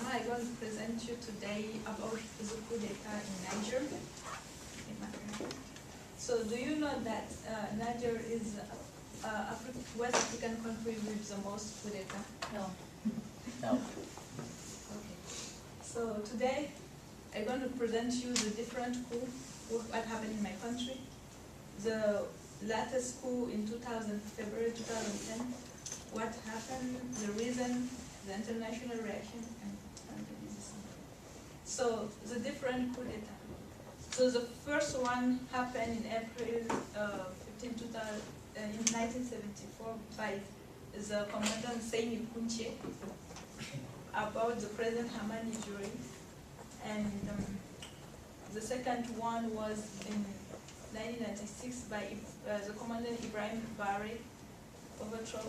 Rama. I'm going to present you today about the coup d'etat in Niger. So do you know that Niger is West African country with the most coup d'etat? No. No. Okay. So today I'm going to present you the different coup what happened in my country. The latest coup in February 2010, what happened, the reason, the international reaction, and so the different coup d'etat. So the first one happened in April 1974 by the Commandant Seyni Kunche about the President Hamani Juri. And the second one was in 1996 by the Commandant Ibrahim Bari overthrow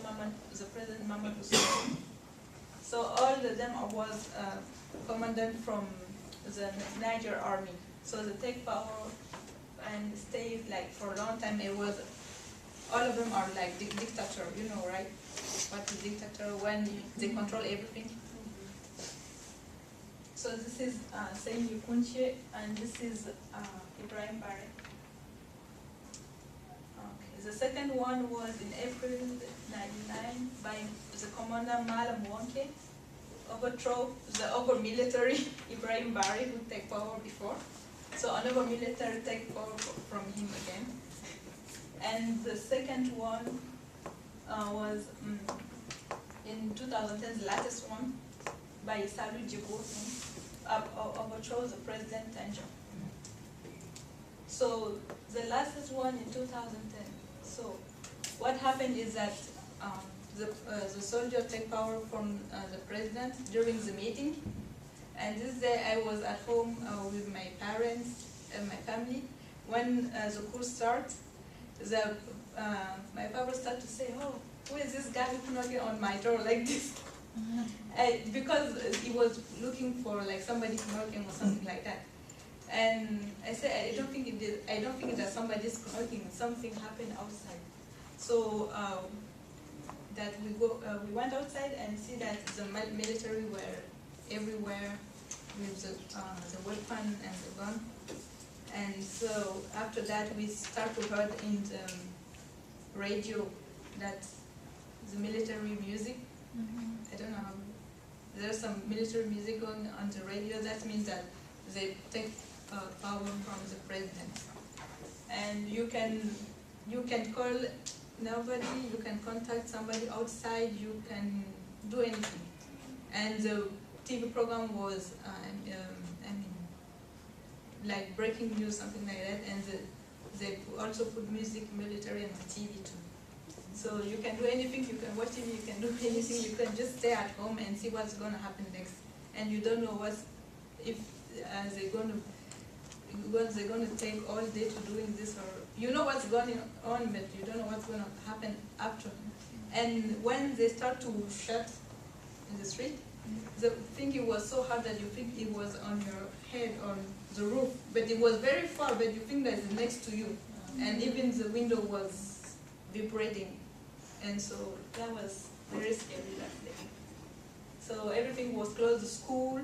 the President Muhammad Hussein. So all of them was commandant from the Niger army. So they take power and stay like for a long time. It was all of them are like dictator, you know, right? What is dictator when they control everything? So this is Seyni Kunche and this is Ibrahim Bari. Okay. The second one was in April 1999 by the commander Malam Wonke, overthrow the over military Ibrahim Bari who take power before. So another military take power from him again. And the second one was in 2010, the latest one by Salu Djibo overthrow the President Tanjo. So the last one in 2010. So what happened is that the soldier take power from the president during the meeting. And this day I was at home with my parents and my family. When the coup started, my father started to say, "Oh, who is this guy knocking on my door like this?" Because he was looking for like somebody knocking or something like that. And I said, I don't think that somebody's knocking. Something happened outside. So that we went outside and see that the military were everywhere with the weapon and the gun. And so after that we start to hear in the radio that the military music. I don't know how. There's some military music on the radio. That means that they take power from the president. And you can call nobody. You can contact somebody outside. You can do anything. And the TV program was like breaking news, something like that. And they also put music, military, on the TV too. So you can do anything, you can watch TV, you can do anything, you can just stay at home and see what's going to happen next. And you don't know if they're going to take all day to doing this, or you know what's going on, but you don't know what's going to happen after. And when they start to shoot in the street, the thing it was so hard that you think it was on your head, on the roof, but it was very far, but you think that it's next to you. And even the window was vibrating. And so that was very scary that day. So everything was closed, the school,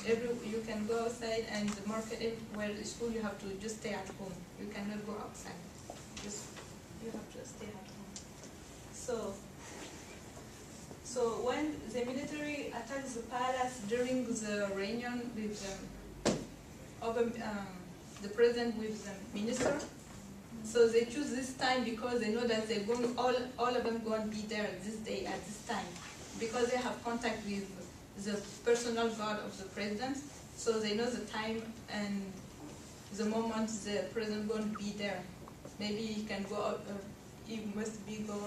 you can go outside, and the market, everywhere, the school, you have to just stay at home. You cannot go outside. You have to stay at home. So when the military attacked the palace during the reunion with the president with the minister, so they choose this time because they know that they're going, all of them going to be there this day at this time, because they have contact with the personal guard of the president, so they know the time and the moment the president going to be there. Maybe he can go out, he must be go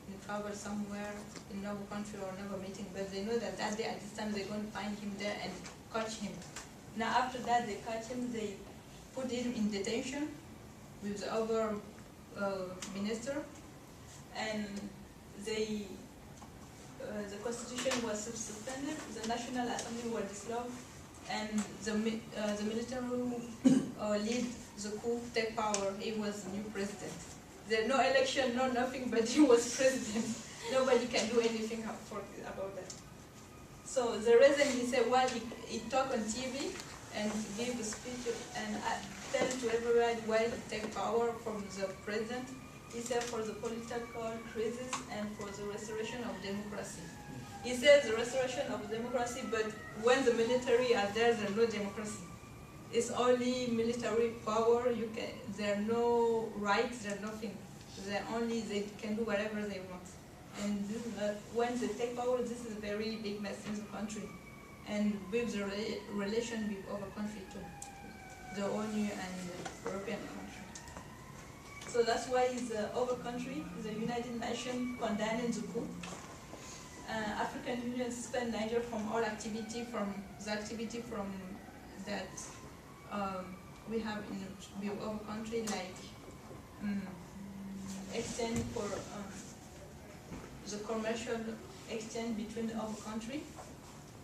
in travel somewhere in another country or another meeting, but they know that that day at this time they're going to find him there and catch him. Now after that they catch him, they put him in detention with the other minister, and the constitution was suspended, the National Assembly was dissolved, and the military who lead the coup take power. He was the new president. There's no election, no nothing, but he was president. Nobody can do anything about that. So the reason he said, well, he talk on TV and give a speech and tell to everybody why he take power from the president. He said for the political crisis and for the restoration of democracy. He says the restoration of democracy, but when the military are there, there's no democracy. It's only military power. There are no rights. There's nothing. They can do whatever they want. And this, when they take power, this is a very big mess in the country, and with the relation with other countries too, the ONU and the European country. So that's why the other country, the United Nations, condemning the coup. African Union suspend Niger from all activity, from that we have in with other country, like exchange for the commercial exchange between the other country,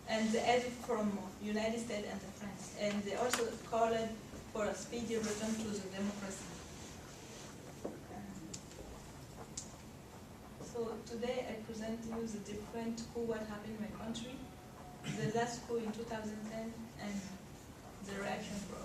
and the aid from United States and France. And they also called for a speedy return to the democracy. So today I present you the different coup what happened in my country, the last coup in 2010, and the reaction for